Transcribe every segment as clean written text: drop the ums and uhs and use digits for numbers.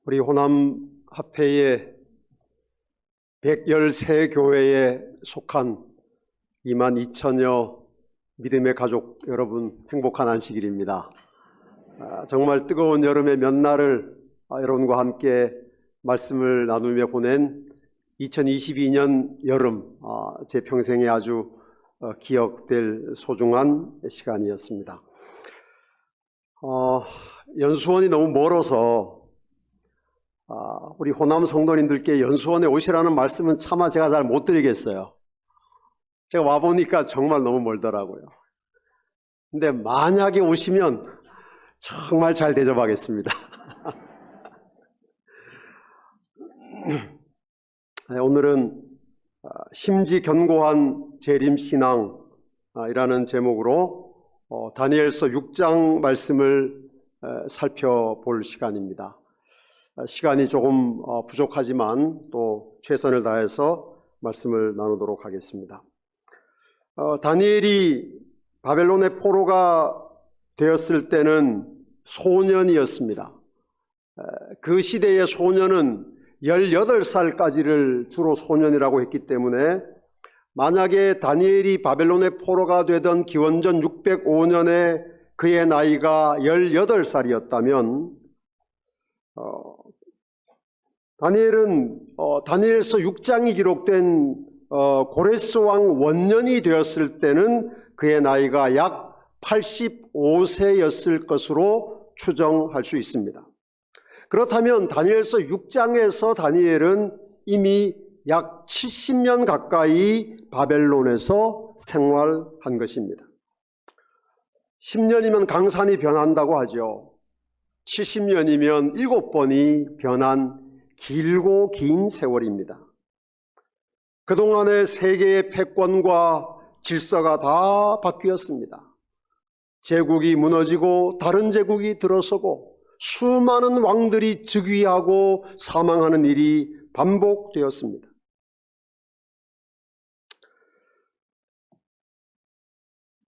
우리 호남 합회의 113교회에 속한 22,000여 믿음의 가족 여러분, 행복한 안식일입니다. 정말 뜨거운 여름의 몇 날을 여러분과 함께 말씀을 나누며 보낸 2022년 여름, 제 평생에 아주 기억될 소중한 시간이었습니다. 연수원이 너무 멀어서 우리 호남 성도님들께 연수원에 오시라는 말씀은 차마 제가 잘 못 드리겠어요. 제가 와보니까 정말 너무 멀더라고요. 근데 만약에 오시면 정말 잘 대접하겠습니다. 오늘은 심지 견고한 재림신앙이라는 제목으로 다니엘서 6장 말씀을 살펴볼 시간입니다. 시간이 조금 부족하지만 또 최선을 다해서 말씀을 나누도록 하겠습니다. 다니엘이 바벨론의 포로가 되었을 때는 소년이었습니다. 그 시대의 소년은 18살까지를 주로 소년이라고 했기 때문에 만약에 다니엘이 바벨론의 포로가 되던 기원전 605년에 그의 나이가 18살이었다면 다니엘은 다니엘서 6장이 기록된 고레스 왕 원년이 되었을 때는 그의 나이가 약 85세였을 것으로 추정할 수 있습니다. 그렇다면 다니엘서 6장에서 다니엘은 이미 약 70년 가까이 바벨론에서 생활한 것입니다. 10년이면 강산이 변한다고 하죠. 70년이면 7번이 변한 길고 긴 세월입니다. 그동안의 세계의 패권과 질서가 다 바뀌었습니다. 제국이 무너지고 다른 제국이 들어서고 수많은 왕들이 즉위하고 사망하는 일이 반복되었습니다.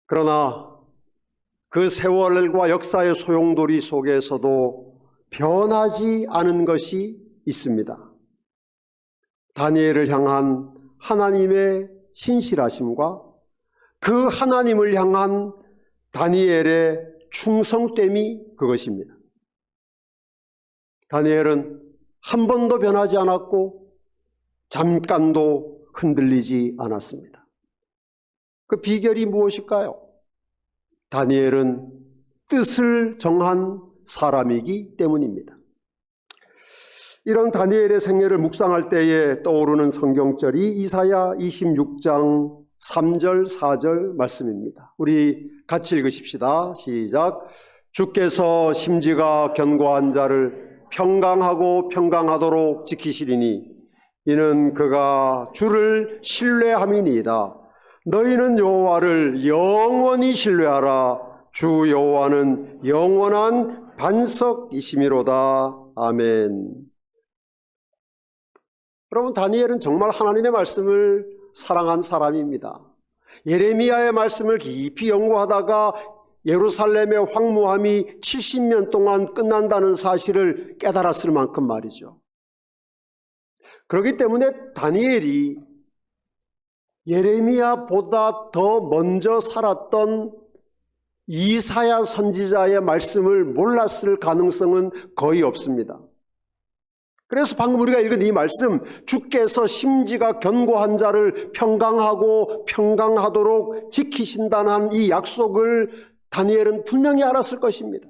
그러나 그 세월과 역사의 소용돌이 속에서도 변하지 않은 것이 있습니다. 다니엘을 향한 하나님의 신실하심과 그 하나님을 향한 다니엘의 충성됨이 그것입니다. 다니엘은 한 번도 변하지 않았고 잠깐도 흔들리지 않았습니다. 그 비결이 무엇일까요? 다니엘은 뜻을 정한 사람이기 때문입니다. 이런 다니엘의 생애를 묵상할 때에 떠오르는 성경절이 이사야 26장 3절 4절 말씀입니다. 우리 같이 읽으십시다. 시작. 주께서 심지가 견고한 자를 평강하고 평강하도록 지키시리니 이는 그가 주를 신뢰함이니이다. 너희는 여호와를 영원히 신뢰하라. 주 여호와는 영원한 반석이심이로다. 아멘. 여러분, 다니엘은 정말 하나님의 말씀을 사랑한 사람입니다. 예레미야의 말씀을 깊이 연구하다가 예루살렘의 황무함이 70년 동안 끝난다는 사실을 깨달았을 만큼 말이죠. 그렇기 때문에 다니엘이 예레미야보다 더 먼저 살았던 이사야 선지자의 말씀을 몰랐을 가능성은 거의 없습니다. 그래서 방금 우리가 읽은 이 말씀, 주께서 심지가 견고한 자를 평강하고 평강하도록 지키신다는 이 약속을 다니엘은 분명히 알았을 것입니다.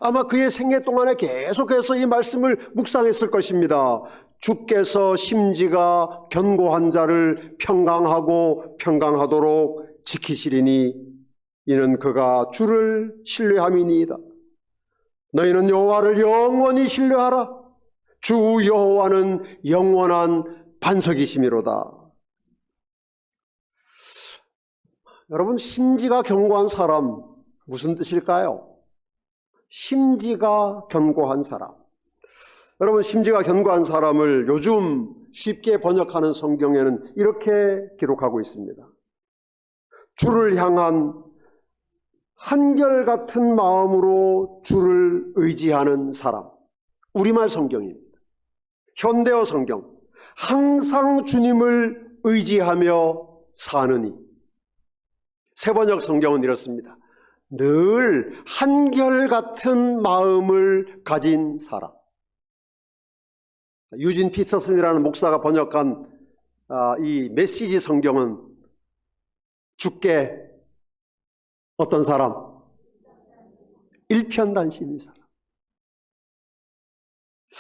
아마 그의 생애 동안에 계속해서 이 말씀을 묵상했을 것입니다. 주께서 심지가 견고한 자를 평강하고 평강하도록 지키시리니 이는 그가 주를 신뢰함이니이다. 너희는 여호와를 영원히 신뢰하라. 주 여호와는 영원한 반석이심이로다. 여러분, 심지가 견고한 사람 무슨 뜻일까요? 심지가 견고한 사람. 여러분, 심지가 견고한 사람을 요즘 쉽게 번역하는 성경에는 이렇게 기록하고 있습니다. 주를 향한 한결같은 마음으로 주를 의지하는 사람. 우리말 성경입니다. 현대어 성경. 항상 주님을 의지하며 사느니. 세번역 성경은 이렇습니다. 늘 한결같은 마음을 가진 사람. 유진 피터슨이라는 목사가 번역한 이 메시지 성경은 주께 어떤 사람? 일편단심인 사람.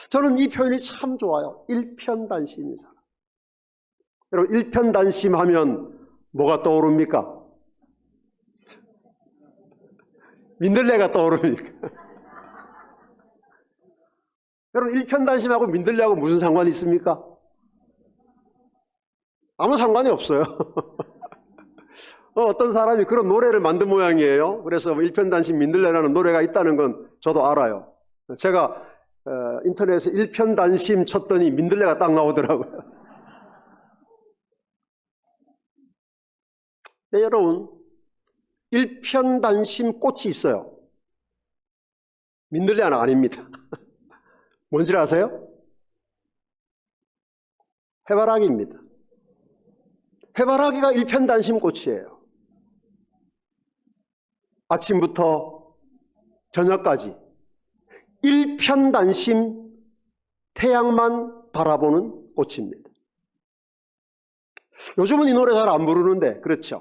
저는 이 표현이 참 좋아요. 일편단심인 사람. 여러분, 일편단심하면 뭐가 떠오릅니까? 민들레가 떠오릅니까? 여러분, 일편단심하고 민들레하고 무슨 상관이 있습니까? 아무 상관이 없어요. 어떤 사람이 그런 노래를 만든 모양이에요. 그래서 일편단심 민들레라는 노래가 있다는 건 저도 알아요. 제가 인터넷에 일편단심 쳤더니 민들레가 딱 나오더라고요. 네, 여러분, 일편단심 꽃이 있어요. 민들레는 아닙니다. 뭔지 아세요? 해바라기입니다. 해바라기가 일편단심 꽃이에요. 아침부터 저녁까지 일편단심 태양만 바라보는 꽃입니다. 요즘은 이 노래 잘 안 부르는데, 그렇죠?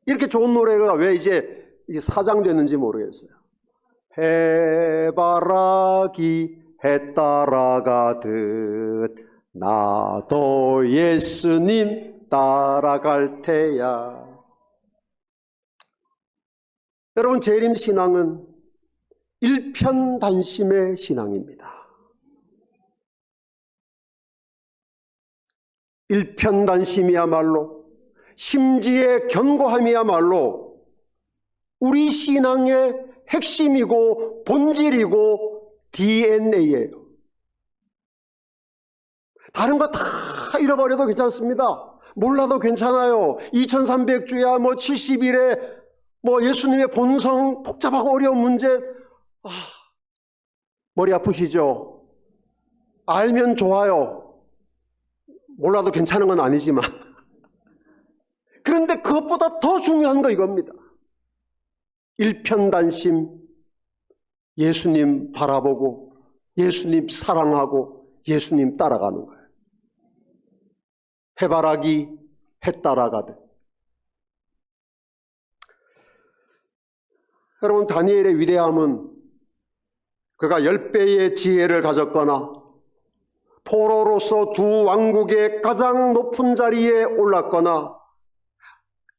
이렇게 좋은 노래가 왜 이제 사장됐는지 모르겠어요. 해바라기 해 따라가듯 나도 예수님 따라갈 테야. 여러분, 재림신앙은 일편단심의 신앙입니다. 일편단심이야말로, 심지의 견고함이야말로 우리 신앙의 핵심이고 본질이고 DNA예요. 다른 거 다 잃어버려도 괜찮습니다. 몰라도 괜찮아요. 2300주야, 70일에 예수님의 본성, 복잡하고 어려운 문제, 머리 아프시죠? 알면 좋아요. 몰라도 괜찮은 건 아니지만. 그런데 그것보다 더 중요한 거 이겁니다. 일편단심, 예수님 바라보고 예수님 사랑하고 예수님 따라가는 거예요. 해바라기 해 따라가듯. 여러분, 다니엘의 위대함은 그가 10배의 지혜를 가졌거나 포로로서 두 왕국의 가장 높은 자리에 올랐거나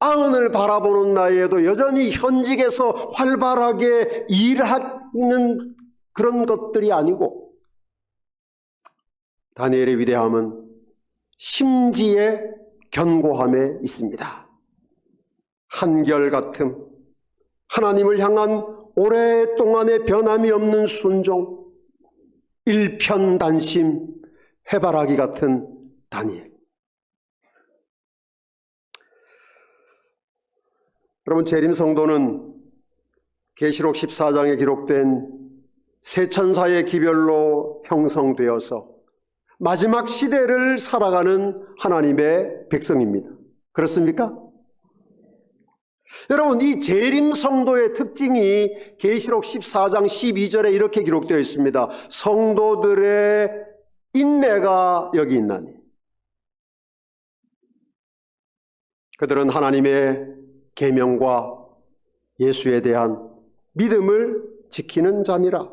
아흔을 바라보는 나이에도 여전히 현직에서 활발하게 일하는 그런 것들이 아니고, 다니엘의 위대함은 심지의 견고함에 있습니다. 한결같음, 하나님을 향한 오랫동안의 변함이 없는 순종, 일편단심, 해바라기 같은 다니엘. 여러분, 재림 성도는 계시록 14장에 기록된 세 천사의 기별로 형성되어서 마지막 시대를 살아가는 하나님의 백성입니다. 그렇습니까? 여러분, 이 재림 성도의 특징이 계시록 14장 12절에 이렇게 기록되어 있습니다. 성도들의 인내가 여기 있나니 그들은 하나님의 계명과 예수에 대한 믿음을 지키는 자니라.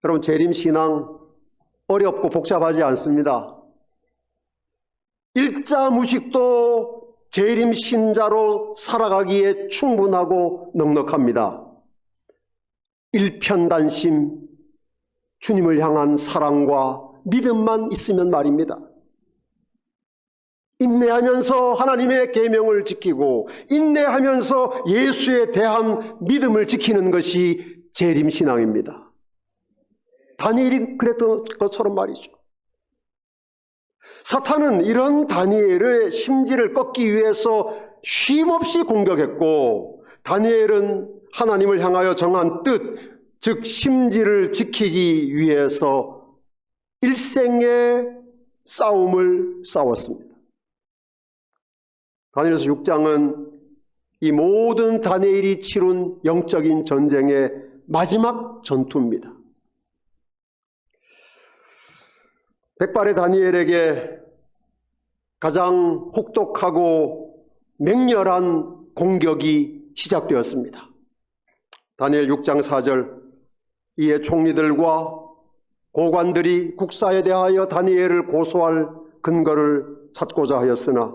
여러분, 재림신앙 어렵고 복잡하지 않습니다. 일자무식도 재림신자로 살아가기에 충분하고 넉넉합니다. 일편단심, 주님을 향한 사랑과 믿음만 있으면 말입니다. 인내하면서 하나님의 계명을 지키고 인내하면서 예수에 대한 믿음을 지키는 것이 재림신앙입니다. 다니엘이 그랬던 것처럼 말이죠. 사탄은 이런 다니엘의 심지를 꺾기 위해서 쉼없이 공격했고, 다니엘은 하나님을 향하여 정한 뜻, 즉 심지를 지키기 위해서 일생의 싸움을 싸웠습니다. 다니엘서 6장은 이 모든 다니엘이 치룬 영적인 전쟁의 마지막 전투입니다. 백발의 다니엘에게 가장 혹독하고 맹렬한 공격이 시작되었습니다. 다니엘 6장 4절, 이에 총리들과 고관들이 국사에 대하여 다니엘을 고소할 근거를 찾고자 하였으나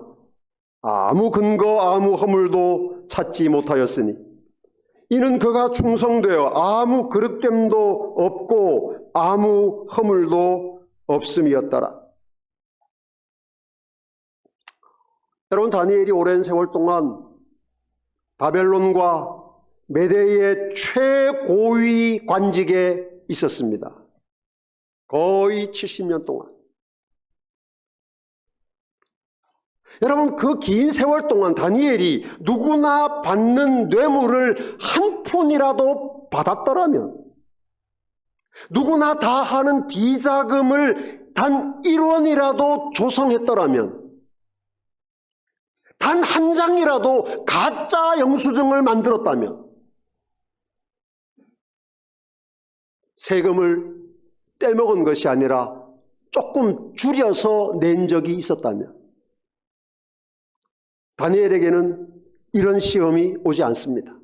아무 근거 아무 허물도 찾지 못하였으니 이는 그가 충성되어 아무 그릇됨도 없고 아무 허물도 없음이었더라. 여러분, 다니엘이 오랜 세월 동안 바벨론과 메대의 최고위 관직에 있었습니다. 거의 70년 동안. 여러분, 그 긴 세월 동안 다니엘이 누구나 받는 뇌물을 한 푼이라도 받았더라면, 누구나 다 하는 비자금을 단 1원이라도 조성했더라면, 단 한 장이라도 가짜 영수증을 만들었다면, 세금을 떼먹은 것이 아니라 조금 줄여서 낸 적이 있었다면 다니엘에게는 이런 시험이 오지 않습니다.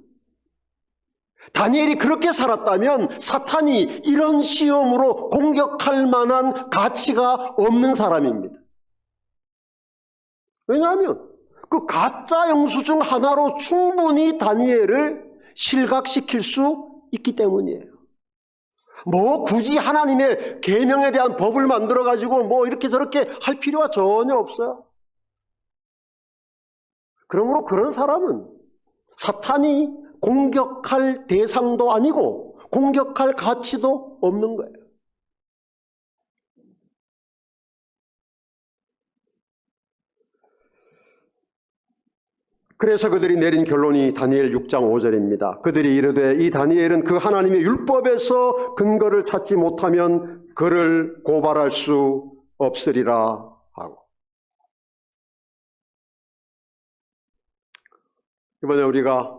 다니엘이 그렇게 살았다면 사탄이 이런 시험으로 공격할 만한 가치가 없는 사람입니다. 왜냐하면 그 가짜 영수증 하나로 충분히 다니엘을 실각시킬 수 있기 때문이에요. 뭐 굳이 하나님의 계명에 대한 법을 만들어가지고 뭐 이렇게 저렇게 할 필요가 전혀 없어요. 그러므로 그런 사람은 사탄이 공격할 대상도 아니고 공격할 가치도 없는 거예요. 그래서 그들이 내린 결론이 다니엘 6장 5절입니다. 그들이 이르되 이 다니엘은 그 하나님의 율법에서 근거를 찾지 못하면 그를 고발할 수 없으리라 하고. 이번에 우리가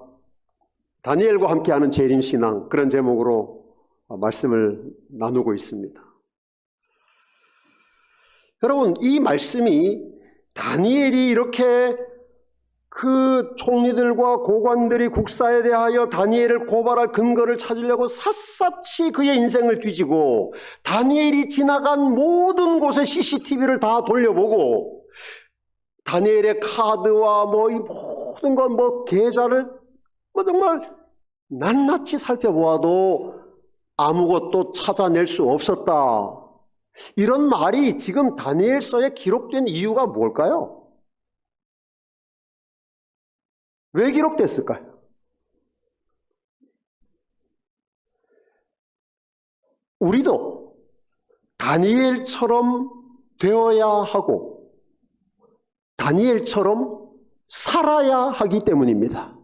다니엘과 함께하는 재림신앙, 그런 제목으로 말씀을 나누고 있습니다. 여러분, 이 말씀이 다니엘이 이렇게 그 총리들과 고관들이 국사에 대하여 다니엘을 고발할 근거를 찾으려고 샅샅이 그의 인생을 뒤지고 다니엘이 지나간 모든 곳에 CCTV를 다 돌려보고 다니엘의 카드와 뭐 이 모든 것 뭐 계좌를 뭐 정말 낱낱이 살펴보아도 아무것도 찾아낼 수 없었다. 이런 말이 지금 다니엘서에 기록된 이유가 뭘까요? 왜 기록됐을까요? 우리도 다니엘처럼 되어야 하고 다니엘처럼 살아야 하기 때문입니다.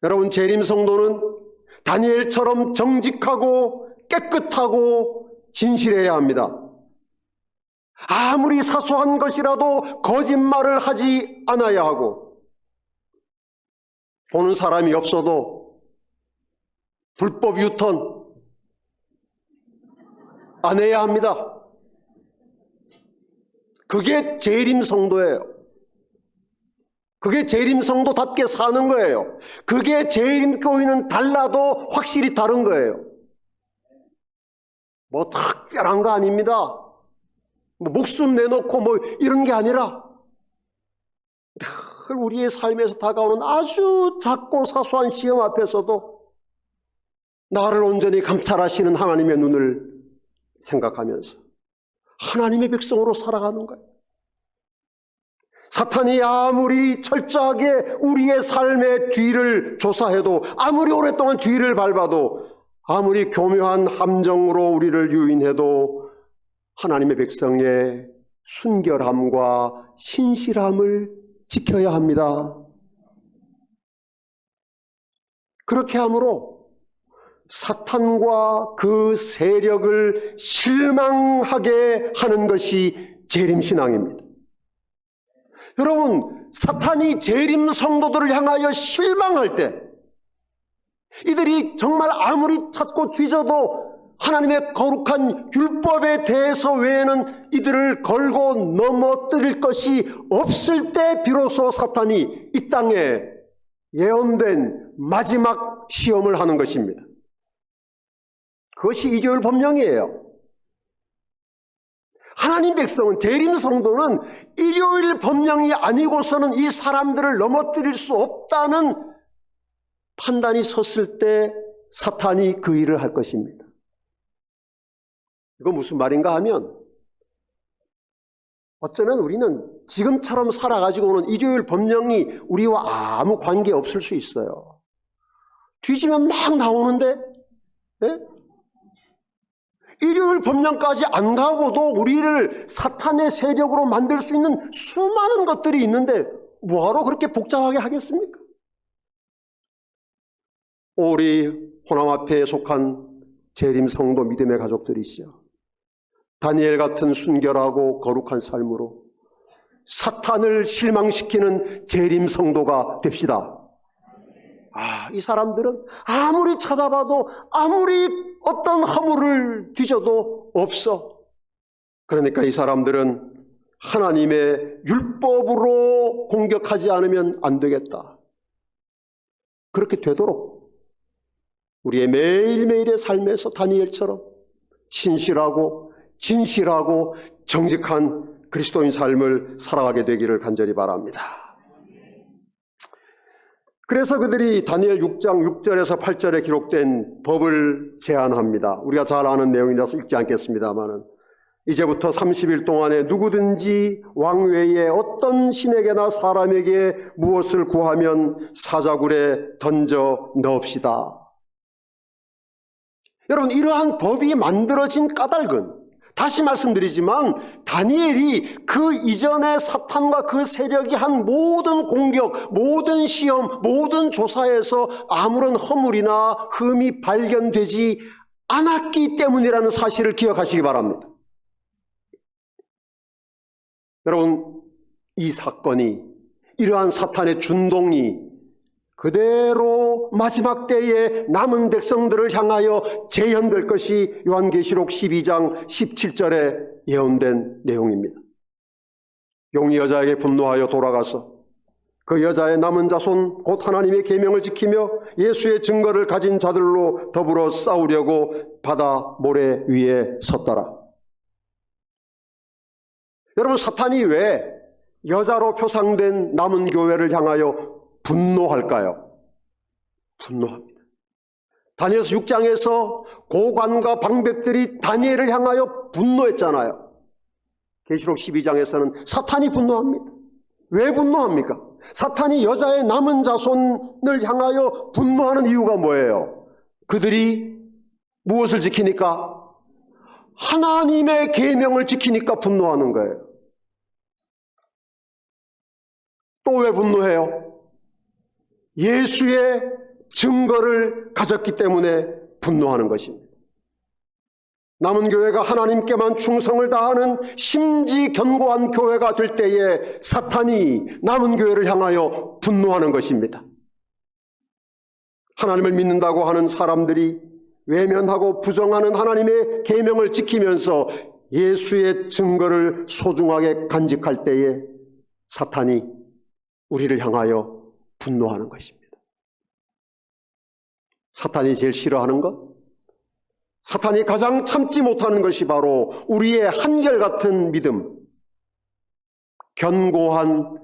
여러분, 재림 성도는 다니엘처럼 정직하고 깨끗하고 진실해야 합니다. 아무리 사소한 것이라도 거짓말을 하지 않아야 하고 보는 사람이 없어도 불법 유턴 안 해야 합니다. 그게 재림 성도예요. 그게 재림 성도답게 사는 거예요. 그게 재림 교회는 달라도 확실히 다른 거예요. 뭐 특별한 거 아닙니다. 뭐 목숨 내놓고 뭐 이런 게 아니라 늘 우리의 삶에서 다가오는 아주 작고 사소한 시험 앞에서도 나를 온전히 감찰하시는 하나님의 눈을 생각하면서 하나님의 백성으로 살아가는 거예요. 사탄이 아무리 철저하게 우리의 삶의 뒤를 조사해도, 아무리 오랫동안 뒤를 밟아도, 아무리 교묘한 함정으로 우리를 유인해도 하나님의 백성의 순결함과 신실함을 지켜야 합니다. 그렇게 함으로 사탄과 그 세력을 실망하게 하는 것이 재림신앙입니다. 여러분, 사탄이 재림 성도들을 향하여 실망할 때 이들이 정말 아무리 찾고 뒤져도 하나님의 거룩한 율법에 대해서 외에는 이들을 걸고 넘어뜨릴 것이 없을 때 비로소 사탄이 이 땅에 예언된 마지막 시험을 하는 것입니다. 그것이 일요일 법령이에요. 하나님 백성은, 재림 성도는 일요일 법령이 아니고서는 이 사람들을 넘어뜨릴 수 없다는 판단이 섰을 때 사탄이 그 일을 할 것입니다. 이거 무슨 말인가 하면, 어쩌면 우리는 지금처럼 살아가지고는 일요일 법령이 우리와 아무 관계 없을 수 있어요. 뒤지면 막 나오는데, 예? 일요일 법령까지 안 가고도 우리를 사탄의 세력으로 만들 수 있는 수많은 것들이 있는데 뭐하러 그렇게 복잡하게 하겠습니까? 우리 호남 앞에 속한 재림 성도 믿음의 가족들이시죠. 다니엘 같은 순결하고 거룩한 삶으로 사탄을 실망시키는 재림 성도가 됩시다. 이 사람들은 아무리 찾아봐도 아무리 어떤 허물을 뒤져도 없어. 그러니까 이 사람들은 하나님의 율법으로 공격하지 않으면 안 되겠다. 그렇게 되도록 우리의 매일매일의 삶에서 다니엘처럼 신실하고 진실하고 정직한 그리스도인 삶을 살아가게 되기를 간절히 바랍니다. 그래서 그들이 다니엘 6장 6절에서 8절에 기록된 법을 제안합니다. 우리가 잘 아는 내용이라서 읽지 않겠습니다만, 이제부터 30일 동안에 누구든지 왕 외에 어떤 신에게나 사람에게 무엇을 구하면 사자굴에 던져 넣읍시다. 여러분, 이러한 법이 만들어진 까닭은, 다시 말씀드리지만 다니엘이 그 이전에 사탄과 그 세력이 한 모든 공격, 모든 시험, 모든 조사에서 아무런 허물이나 흠이 발견되지 않았기 때문이라는 사실을 기억하시기 바랍니다. 여러분, 이 사건이, 이러한 사탄의 준동이 그대로 마지막 때에 남은 백성들을 향하여 재현될 것이 요한계시록 12장 17절에 예언된 내용입니다. 용이 여자에게 분노하여 돌아가서 그 여자의 남은 자손 곧 하나님의 계명을 지키며 예수의 증거를 가진 자들로 더불어 싸우려고 바다 모래 위에 섰더라. 여러분, 사탄이 왜 여자로 표상된 남은 교회를 향하여 분노할까요? 분노합니다. 다니엘서 6장에서 고관과 방백들이 다니엘을 향하여 분노했잖아요. 계시록 12장에서는 사탄이 분노합니다. 왜 분노합니까? 사탄이 여자의 남은 자손을 향하여 분노하는 이유가 뭐예요? 그들이 무엇을 지키니까? 하나님의 계명을 지키니까 분노하는 거예요. 또 왜 분노해요? 예수의 증거를 가졌기 때문에 분노하는 것입니다. 남은 교회가 하나님께만 충성을 다하는 심지 견고한 교회가 될 때에 사탄이 남은 교회를 향하여 분노하는 것입니다. 하나님을 믿는다고 하는 사람들이 외면하고 부정하는 하나님의 계명을 지키면서 예수의 증거를 소중하게 간직할 때에 사탄이 우리를 향하여 분노하는 것입니다. 사탄이 제일 싫어하는 것, 사탄이 가장 참지 못하는 것이 바로 우리의 한결같은 믿음, 견고한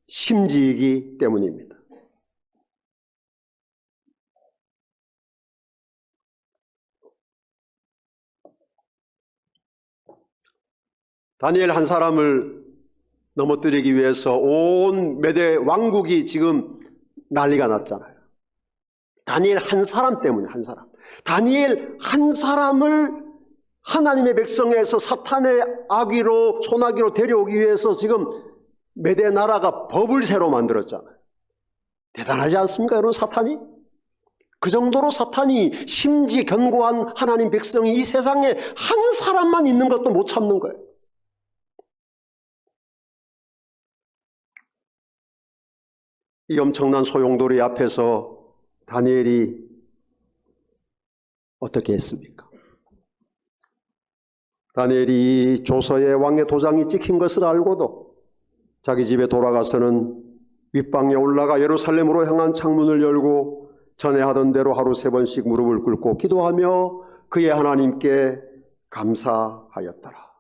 심지이기 때문입니다. 다니엘 한 사람을 넘어뜨리기 위해서 온 메대 왕국이 지금 난리가 났잖아요. 다니엘 한 사람 때문에, 한 사람. 다니엘 한 사람을 하나님의 백성에서 사탄의 악위로, 손아귀로 데려오기 위해서 지금 메대 나라가 법을 새로 만들었잖아요. 대단하지 않습니까, 여러분, 사탄이? 그 정도로 사탄이 심지 견고한 하나님 백성이 이 세상에 한 사람만 있는 것도 못 참는 거예요. 이 엄청난 소용돌이 앞에서 다니엘이 어떻게 했습니까? 다니엘이 조서에 왕의 도장이 찍힌 것을 알고도 자기 집에 돌아가서는 윗방에 올라가 예루살렘으로 향한 창문을 열고 전에 하던 대로 하루 3번씩 무릎을 꿇고 기도하며 그의 하나님께 감사하였더라.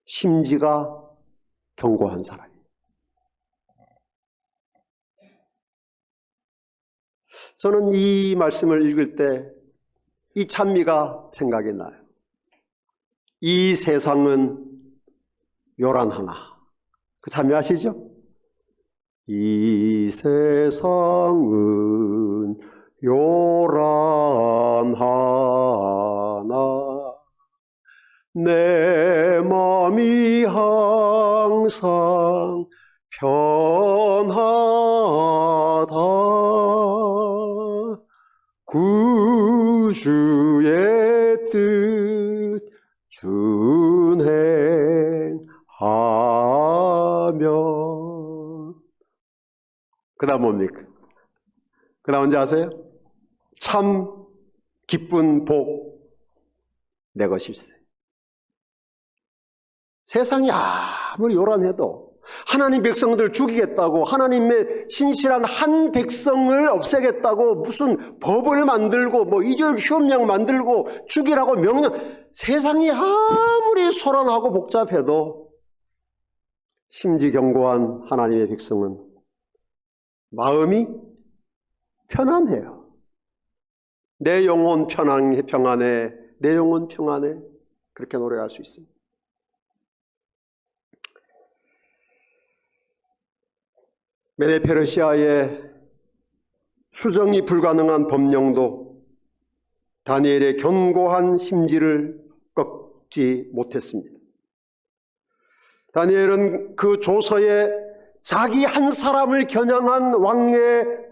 심지가 견고한 사람이에요. 저는 이 말씀을 읽을 때 이 찬미가 생각이 나요. 이 세상은 요란하나. 그 찬미 아시죠? 이 세상은 요란하나 내 맘이 항상 편하다. 구주의 뜻 준행하며. 그 다음 뭡니까? 그 다음 언제 아세요? 참 기쁜 복 내 것일세. 세상이 아무리 요란해도 하나님 백성들 죽이겠다고, 하나님의 신실한 한 백성을 없애겠다고 무슨 법을 만들고 뭐 일요일 휴업령 만들고 죽이라고 명령, 세상이 아무리 소란하고 복잡해도 심지 견고한 하나님의 백성은 마음이 편안해요. 내 영혼 평안해, 내 영혼 평안해. 그렇게 노래할 수 있습니다. 메데 페르시아의 수정이 불가능한 법령도 다니엘의 견고한 심지를 꺾지 못했습니다. 다니엘은 그 조서에 자기 한 사람을 겨냥한 왕의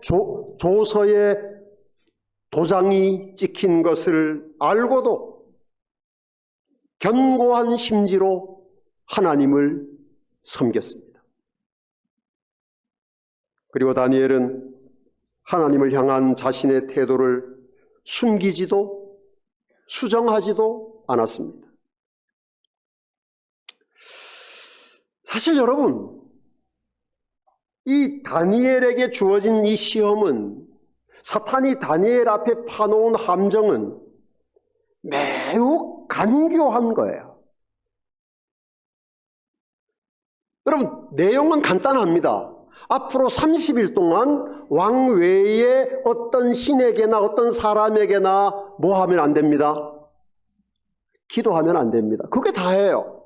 조서에 도장이 찍힌 것을 알고도 견고한 심지로 하나님을 섬겼습니다. 그리고 다니엘은 하나님을 향한 자신의 태도를 숨기지도 수정하지도 않았습니다. 사실 여러분, 이 다니엘에게 주어진 이 시험은, 사탄이 다니엘 앞에 파놓은 함정은 매우 간교한 거예요. 여러분, 내용은 간단합니다. 앞으로 30일 동안 왕 외에 어떤 신에게나 어떤 사람에게나 뭐 하면 안 됩니다? 기도하면 안 됩니다. 그게 다예요.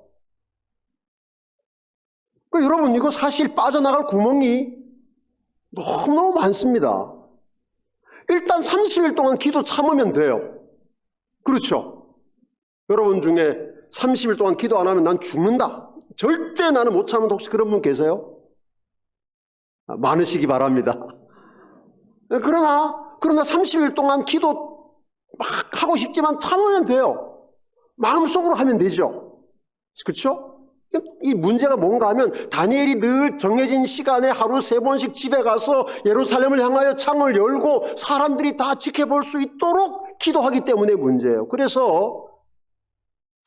그러니까 여러분, 이거 사실 빠져나갈 구멍이 너무너무 많습니다. 일단 30일 동안 기도 참으면 돼요. 그렇죠? 여러분 중에 30일 동안 기도 안 하면 난 죽는다, 절대 나는 못 참는다, 혹시 그런 분 계세요? 많으시기 바랍니다. 그러나 30일 동안 기도 막 하고 싶지만 참으면 돼요. 마음속으로 하면 되죠. 그렇죠? 이 문제가 뭔가 하면 다니엘이 늘 정해진 시간에 하루 3번씩 집에 가서 예루살렘을 향하여 창을 열고 사람들이 다 지켜볼 수 있도록 기도하기 때문에 문제예요. 그래서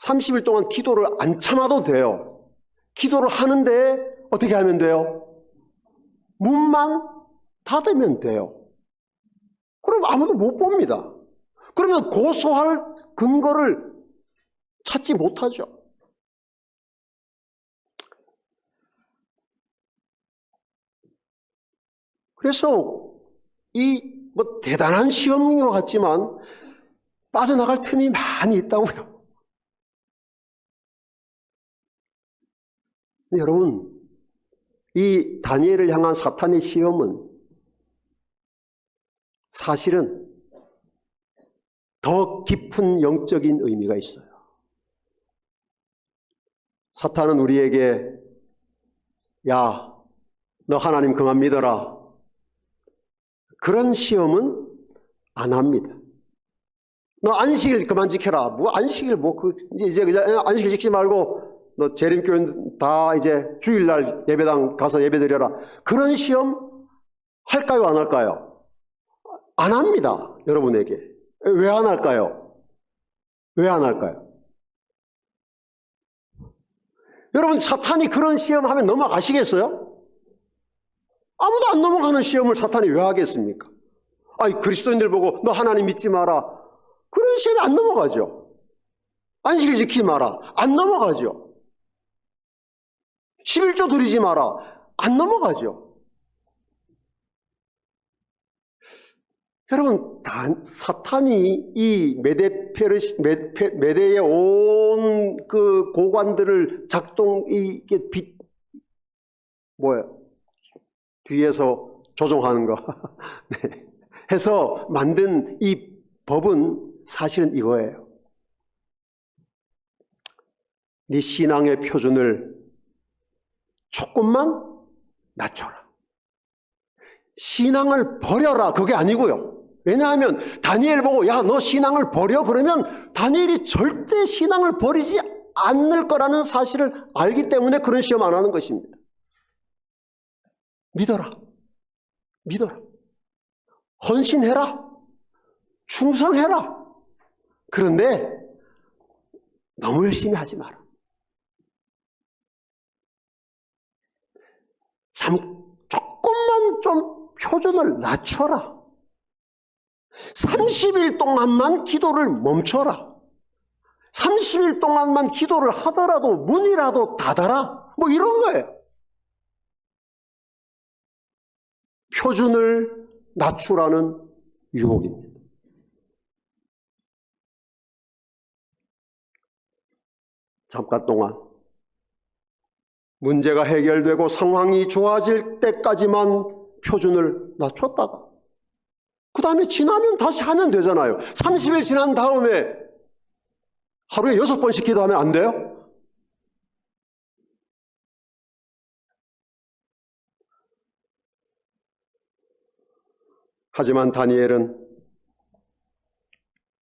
30일 동안 기도를 안 참아도 돼요. 기도를 하는데 어떻게 하면 돼요? 문만 닫으면 돼요. 그럼 아무도 못 봅니다. 그러면 고소할 근거를 찾지 못하죠. 그래서 이 뭐 대단한 시험인 것 같지만 빠져나갈 틈이 많이 있다고요. 여러분, 이 다니엘을 향한 사탄의 시험은 사실은 더 깊은 영적인 의미가 있어요. 사탄은 우리에게 야, 너 하나님 그만 믿어라, 그런 시험은 안 합니다. 너 안식일 그만 지켜라. 뭐 안식일 이제 안식일 지키지 말고 너 재림교인 다 이제 주일날 예배당 가서 예배드려라. 그런 시험 할까요, 안 할까요? 안 합니다. 여러분에게. 왜 안 할까요? 왜 안 할까요? 여러분, 사탄이 그런 시험 하면 넘어가시겠어요? 아무도 안 넘어가는 시험을 사탄이 왜 하겠습니까? 아니, 그리스도인들 보고 너 하나님 믿지 마라. 그런 시험이 안 넘어가죠. 안식일 지키지 마라. 안 넘어가죠. 11조 드리지 마라. 안 넘어가죠. 여러분, 사탄이 이 메대의 온 그 고관들을 뒤에서 조종하는 거. 네. 해서 만든 이 법은 사실은 이거예요. 네 신앙의 표준을 조금만 낮춰라. 신앙을 버려라. 그게 아니고요. 왜냐하면 다니엘 보고 야, 너 신앙을 버려? 그러면 다니엘이 절대 신앙을 버리지 않을 거라는 사실을 알기 때문에 그런 시험 안 하는 것입니다. 믿어라. 믿어라. 헌신해라. 충성해라. 그런데 너무 열심히 하지 마라. 조금만 좀 표준을 낮춰라. 30일 동안만 기도를 멈춰라. 30일 동안만 기도를 하더라도 문이라도 닫아라. 뭐 이런 거예요. 표준을 낮추라는 유혹입니다. 잠깐 동안 문제가 해결되고 상황이 좋아질 때까지만 표준을 낮췄다가 그 다음에 지나면 다시 하면 되잖아요. 30일 지난 다음에 하루에 6번씩 기도하면 안 돼요? 하지만 다니엘은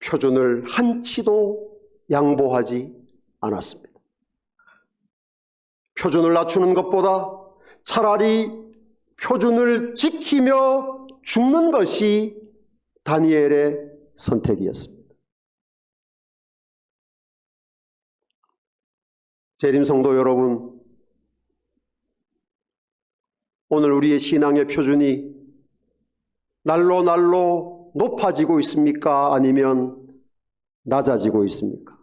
표준을 한치도 양보하지 않았습니다. 표준을 낮추는 것보다 차라리 표준을 지키며 죽는 것이 다니엘의 선택이었습니다. 재림성도 여러분, 오늘 우리의 신앙의 표준이 날로 날로 높아지고 있습니까? 아니면 낮아지고 있습니까?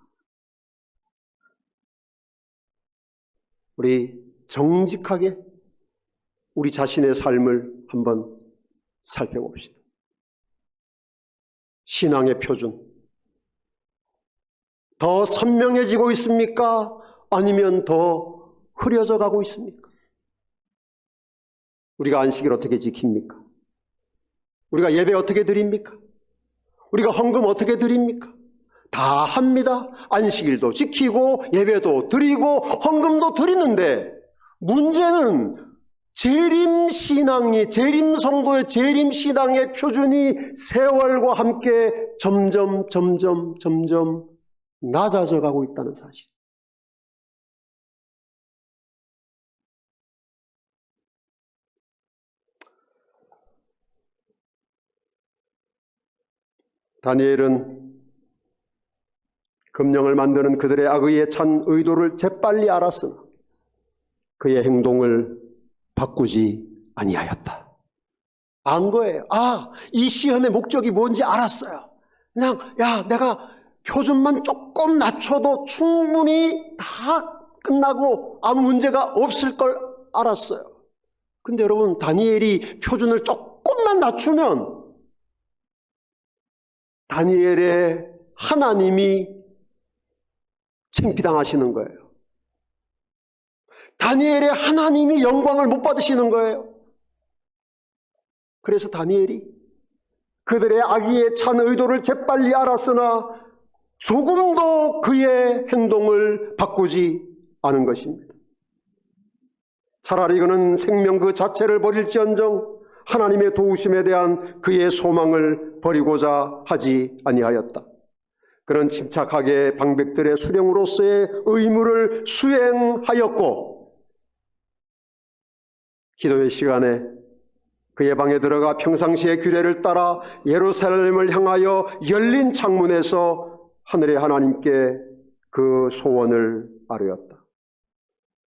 우리 정직하게 우리 자신의 삶을 한번 살펴봅시다. 신앙의 표준, 더 선명해지고 있습니까? 아니면 더 흐려져 가고 있습니까? 우리가 안식일 어떻게 지킵니까? 우리가 예배 어떻게 드립니까? 우리가 헌금 어떻게 드립니까? 다 합니다. 안식일도 지키고 예배도 드리고 헌금도 드리는데 문제는 재림성도의 재림신앙의 표준이 세월과 함께 점점 낮아져 가고 있다는 사실. 다니엘은 금령을 만드는 그들의 악의에 찬 의도를 재빨리 알았으나 그의 행동을 바꾸지 아니하였다. 안 거예요. 이 시험의 목적이 뭔지 알았어요. 그냥 내가 표준만 조금 낮춰도 충분히 다 끝나고 아무 문제가 없을 걸 알았어요. 근데 여러분, 다니엘이 표준을 조금만 낮추면 다니엘의 하나님이 창피당하시는 거예요. 다니엘의 하나님이 영광을 못 받으시는 거예요. 그래서 다니엘이 그들의 악의에 찬 의도를 재빨리 알았으나 조금도 그의 행동을 바꾸지 않은 것입니다. 차라리 그는 생명 그 자체를 버릴지언정 하나님의 도우심에 대한 그의 소망을 버리고자 하지 아니하였다. 그는 침착하게 방백들의 수령으로서의 의무를 수행하였고, 기도의 시간에 그의 방에 들어가 평상시의 규례를 따라 예루살렘을 향하여 열린 창문에서 하늘의 하나님께 그 소원을 아뢰었다.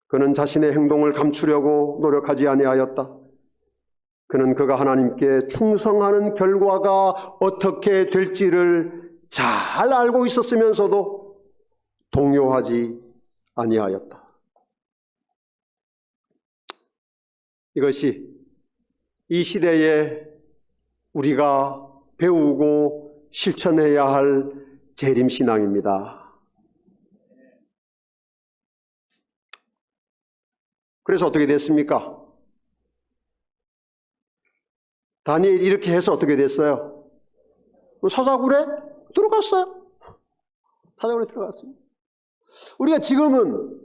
그는 자신의 행동을 감추려고 노력하지 아니하였다. 그는 그가 하나님께 충성하는 결과가 어떻게 될지를 잘 알고 있었으면서도 동요하지 아니하였다. 이것이 이 시대에 우리가 배우고 실천해야 할 재림신앙입니다. 그래서 어떻게 됐습니까? 다니엘이 이렇게 해서 어떻게 됐어요? 사자굴에 들어갔어요. 사자굴에 들어갔습니다. 우리가 지금은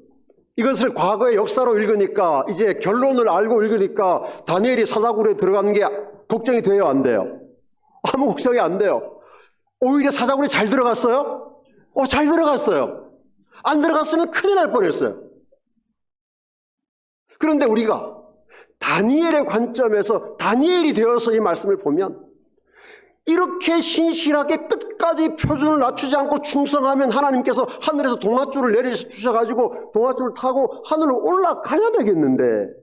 이것을 과거의 역사로 읽으니까, 이제 결론을 알고 읽으니까 다니엘이 사자굴에 들어간 게 걱정이 돼요, 안 돼요? 아무 걱정이 안 돼요. 오히려 사자굴에 잘 들어갔어요? 잘 들어갔어요. 안 들어갔으면 큰일 날 뻔했어요. 그런데 우리가 다니엘의 관점에서 다니엘이 되어서 이 말씀을 보면, 이렇게 신실하게 끝까지 표준을 낮추지 않고 충성하면 하나님께서 하늘에서 동아줄을 내려주셔가지고 동아줄을 타고 하늘로 올라가야 되겠는데,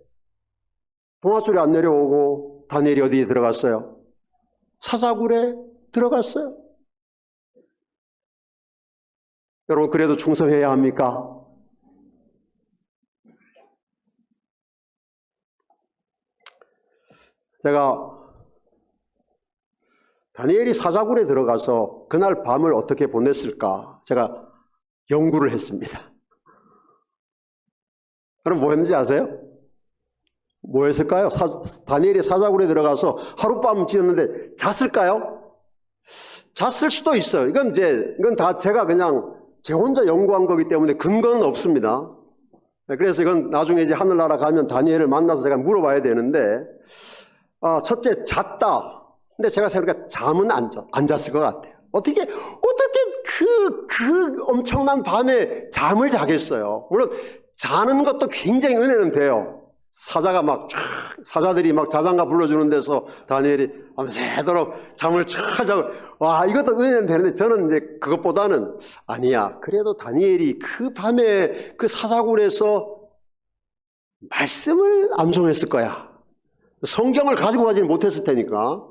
동아줄이 안 내려오고 다니엘이 어디에 들어갔어요? 사자굴에 들어갔어요. 여러분, 그래도 충성해야 합니까? 제가 다니엘이 사자굴에 들어가서 그날 밤을 어떻게 보냈을까, 제가 연구를 했습니다. 그럼 뭐 했는지 아세요? 뭐 했을까요? 다니엘이 사자굴에 들어가서 하룻밤 지었는데 잤을까요? 잤을 수도 있어요. 이건 다 제가 그냥 제 혼자 연구한 거기 때문에 근거는 없습니다. 그래서 이건 나중에 이제 하늘나라 가면 다니엘을 만나서 제가 물어봐야 되는데, 첫째, 잤다. 근데 제가 생각하니까 잠은 안 잤을 것 같아요. 어떻게 그 엄청난 밤에 잠을 자겠어요? 물론 자는 것도 굉장히 은혜는 돼요. 사자들이 막 자장가 불러주는 데서 다니엘이 밤새도록 잠을 잘 자고, 이것도 은혜는 되는데, 저는 이제 그것보다는 아니야, 그래도 다니엘이 그 밤에 그 사자굴에서 말씀을 암송했을 거야. 성경을 가지고 가지는 못했을 테니까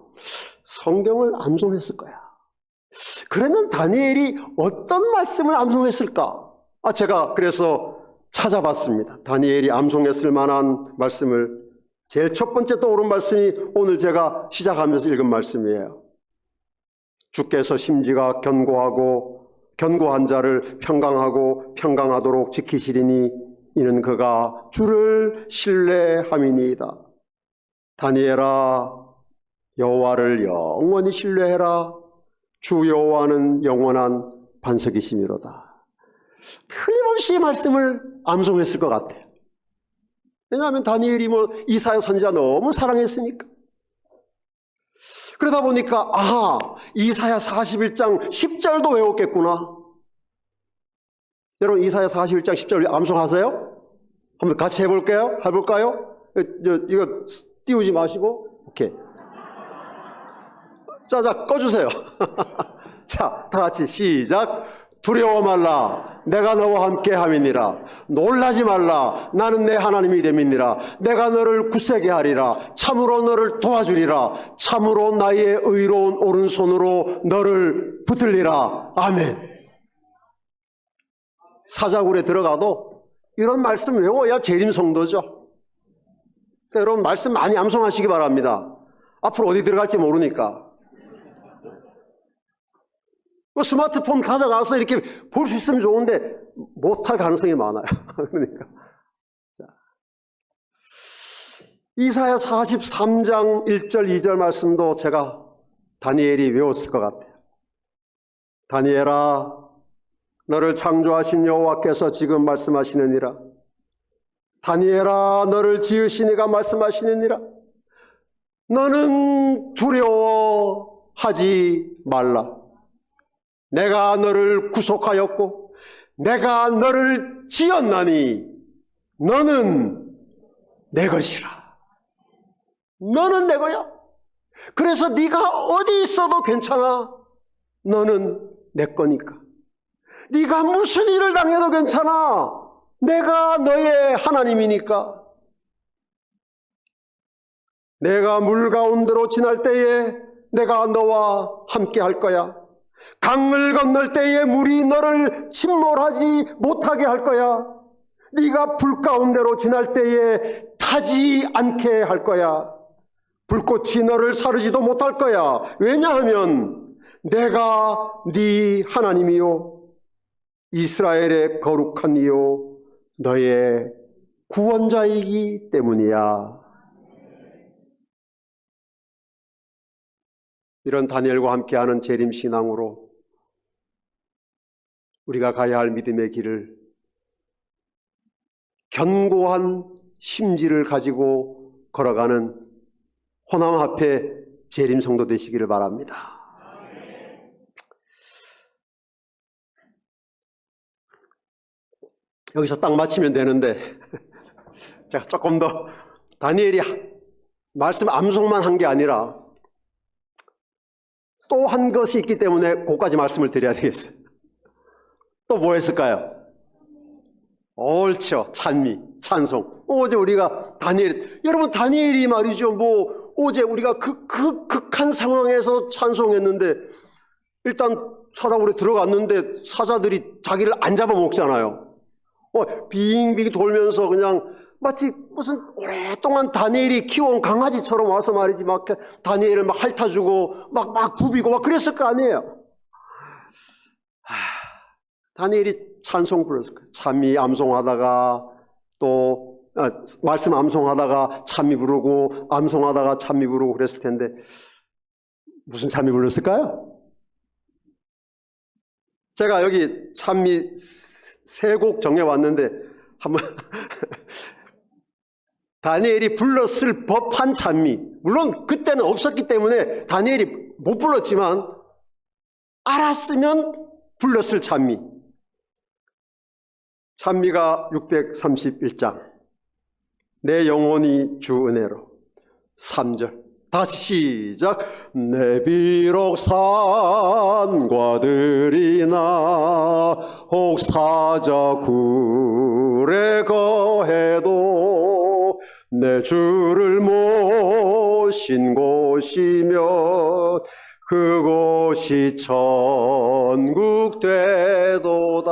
성경을 암송했을 거야. 그러면 다니엘이 어떤 말씀을 암송했을까? 제가 그래서 찾아봤습니다. 다니엘이 암송했을 만한 말씀을. 제일 첫 번째 떠오른 말씀이 오늘 제가 시작하면서 읽은 말씀이에요. 주께서 심지가 견고한 자를 평강하고 평강하도록 지키시리니 이는 그가 주를 신뢰함이니이다. 다니엘아, 여호와를 영원히 신뢰해라. 주 여호와는 영원한 반석이시미로다. 틀림없이 말씀을 암송했을 것 같아요. 왜냐하면 다니엘이 이사야 선지자 너무 사랑했으니까. 그러다 보니까 이사야 41장 10절도 외웠겠구나. 여러분, 이사야 41장 10절 암송하세요? 한번 같이 해볼까요? 이거 띄우지 마시고. 오케이. 자, 꺼주세요. 자, 다 같이 시작. 두려워 말라. 내가 너와 함께 함이니라. 놀라지 말라. 나는 내 하나님이 됨이니라. 내가 너를 굳세게 하리라. 참으로 너를 도와주리라. 참으로 나의 의로운 오른손으로 너를 붙들리라. 아멘. 사자굴에 들어가도 이런 말씀 외워야 재림 성도죠. 그러니까 여러분, 말씀 많이 암송하시기 바랍니다. 앞으로 어디 들어갈지 모르니까. 스마트폰 가져가서 이렇게 볼 수 있으면 좋은데 못할 가능성이 많아요. 그러니까. 이사야 43장 1절 2절 말씀도 제가 다니엘이 외웠을 것 같아요. 다니엘아, 너를 창조하신 여호와께서 지금 말씀하시느니라. 다니엘아, 너를 지으신 이가 말씀하시느니라. 너는 두려워하지 말라. 내가 너를 구속하였고 내가 너를 지었나니 너는 내 것이라. 너는 내 거야. 그래서 네가 어디 있어도 괜찮아. 너는 내 거니까. 네가 무슨 일을 당해도 괜찮아. 내가 너의 하나님이니까. 내가 물 가운데로 지날 때에 내가 너와 함께 할 거야. 강을 건널 때에 물이 너를 침몰하지 못하게 할 거야. 네가 불 가운데로 지날 때에 타지 않게 할 거야. 불꽃이 너를 사르지도 못할 거야. 왜냐하면 내가 네 하나님이요 이스라엘의 거룩한 이요 너의 구원자이기 때문이야. 이런 다니엘과 함께하는 재림신앙으로 우리가 가야 할 믿음의 길을 견고한 심지를 가지고 걸어가는 호남 앞에 재림 성도 되시기를 바랍니다. 여기서 딱 마치면 되는데 제가 조금 더 다니엘이 말씀 암송만 한 게 아니라 또 한 것이 있기 때문에 그까지 말씀을 드려야 되겠어요. 또 뭐 했을까요? 옳죠. 찬미, 찬송. 어제 우리가 여러분 다니엘이 말이죠. 어제 우리가 극한 상황에서 찬송했는데 일단 사자굴에 들어갔는데 사자들이 자기를 안 잡아먹잖아요. 빙빙 돌면서 그냥 마치 무슨 오랫동안 다니엘이 키워온 강아지처럼 와서 말이지 막 다니엘을 막 핥아주고 막 부비고 막 그랬을 거 아니에요. 다니엘이 찬송 불렀을 거예요. 찬미 암송하다가 또 말씀 암송하다가 찬미 부르고 암송하다가 찬미 부르고 그랬을 텐데 무슨 찬미 불렀을까요? 제가 여기 찬미 3곡 정해왔는데 한번 다니엘이 불렀을 법한 찬미, 물론 그때는 없었기 때문에 다니엘이 못 불렀지만 알았으면 불렀을 찬미. 찬미가 631장. 내 영혼이 주 은혜로. 3절. 다시 시작. 내 비록 산과 들이나 혹 사자굴에 거해도 내 주를 모신 곳이면 그곳이 천국 되도다.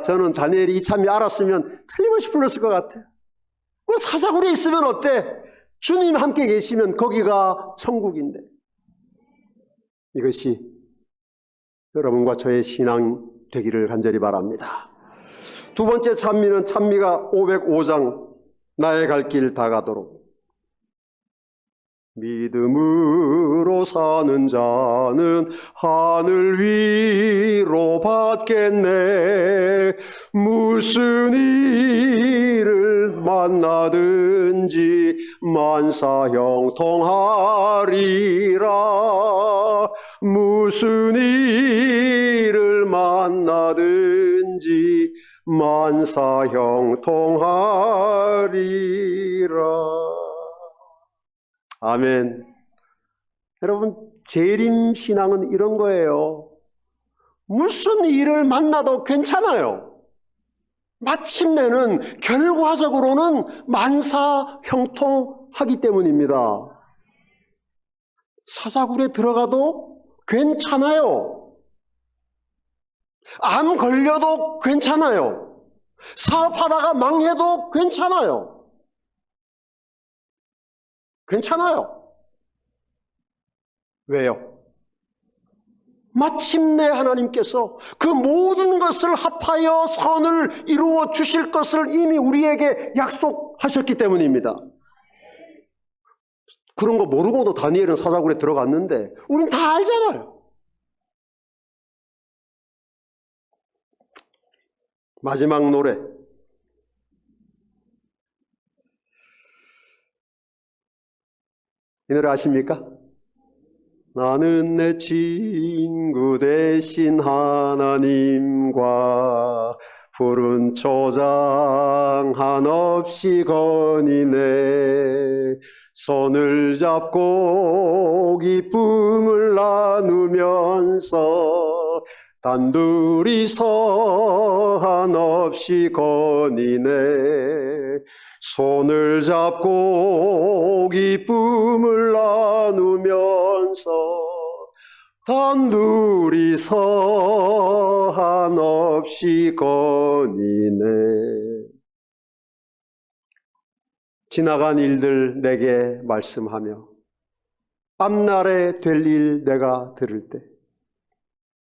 저는 다니엘이 이 찬미 알았으면 틀림없이 불렀을 것 같아요. 사자굴에 있으면 어때? 주님 함께 계시면 거기가 천국인데. 이것이 여러분과 저의 신앙 되기를 간절히 바랍니다. 두 번째 찬미는 찬미가 505장 나의 갈 길 다 가도록. 믿음으로 사는 자는 하늘 위로 받겠네. 무슨 일을 만나든지 만사형통하리라. 무슨 일을 만나든지 만사형통하리라. 아멘. 여러분, 재림신앙은 이런 거예요. 무슨 일을 만나도 괜찮아요. 마침내는 결과적으로는 만사형통하기 때문입니다. 사자굴에 들어가도 괜찮아요. 암 걸려도 괜찮아요. 사업하다가 망해도 괜찮아요. 괜찮아요. 왜요? 마침내 하나님께서 그 모든 것을 합하여 선을 이루어 주실 것을 이미 우리에게 약속하셨기 때문입니다. 그런 거 모르고도 다니엘은 사자굴에 들어갔는데 우린 다 알잖아요. 마지막 노래. 이 노래 아십니까? 나는 내 친구 대신 하나님과 푸른 초장 한없이 거니네. 손을 잡고 기쁨을 나누면서 단둘이서 한없이 거니네. 손을 잡고 기쁨을 나누면서 단둘이서 한없이 거니네. 지나간 일들 내게 말씀하며 앞날에 될 일 내가 들을 때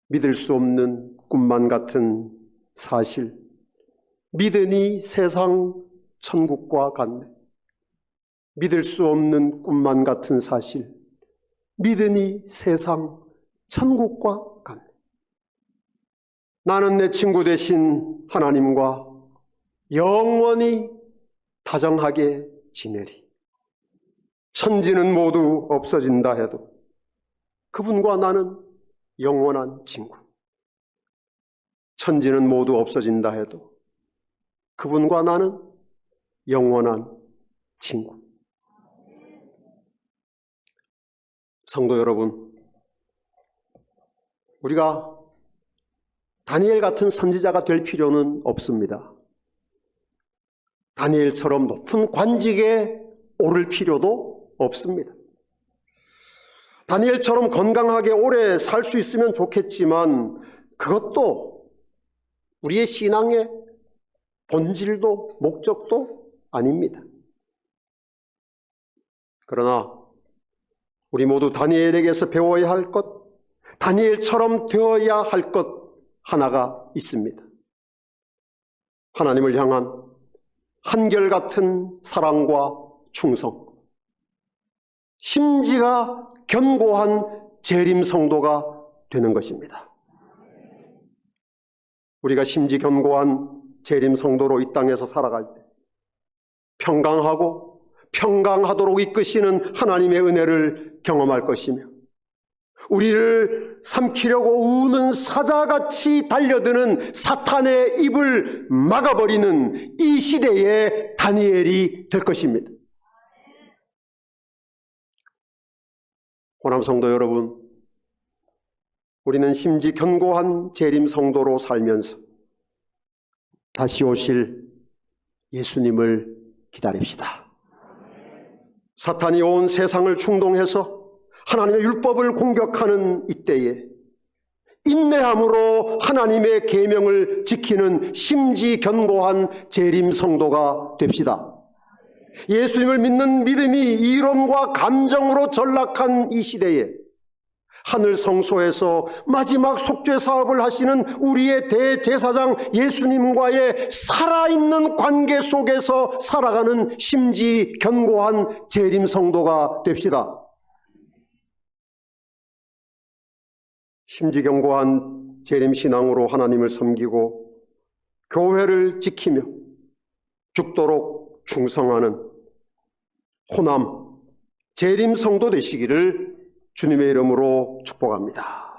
믿을 수 없는 꿈만 같은 사실, 믿으니 세상 천국과 같네. 믿을 수 없는 꿈만 같은 사실, 믿으니 세상 천국과 같네. 나는 내 친구 대신 하나님과 영원히 다정하게 지내리. 천지는 모두 없어진다 해도 그분과 나는 영원한 친구. 천지는 모두 없어진다 해도 그분과 나는 영원한 친구. 성도 여러분, 우리가 다니엘 같은 선지자가 될 필요는 없습니다. 다니엘처럼 높은 관직에 오를 필요도 없습니다. 다니엘처럼 건강하게 오래 살 수 있으면 좋겠지만 그것도 우리의 신앙의 본질도 목적도 아닙니다. 그러나 우리 모두 다니엘에게서 배워야 할 것, 다니엘처럼 되어야 할 것 하나가 있습니다. 하나님을 향한 한결같은 사랑과 충성, 심지가 견고한 재림 성도가 되는 것입니다. 우리가 심지 견고한 재림 성도로 이 땅에서 살아갈 때 평강하고 평강하도록 이끄시는 하나님의 은혜를 경험할 것이며, 우리를 삼키려고 우는 사자같이 달려드는 사탄의 입을 막아버리는 이 시대의 다니엘이 될 것입니다. 호남 성도 여러분, 우리는 심지 견고한 재림 성도로 살면서 다시 오실 예수님을 기다립시다. 사탄이 온 세상을 충동해서 하나님의 율법을 공격하는 이때에 인내함으로 하나님의 계명을 지키는 심지 견고한 재림 성도가 됩시다. 예수님을 믿는 믿음이 이론과 감정으로 전락한 이 시대에 하늘 성소에서 마지막 속죄 사업을 하시는 우리의 대제사장 예수님과의 살아있는 관계 속에서 살아가는 심지 견고한 재림 성도가 됩시다. 심지 견고한 재림 신앙으로 하나님을 섬기고 교회를 지키며 죽도록 충성하는 호남 재림 성도 되시기를 주님의 이름으로 축복합니다.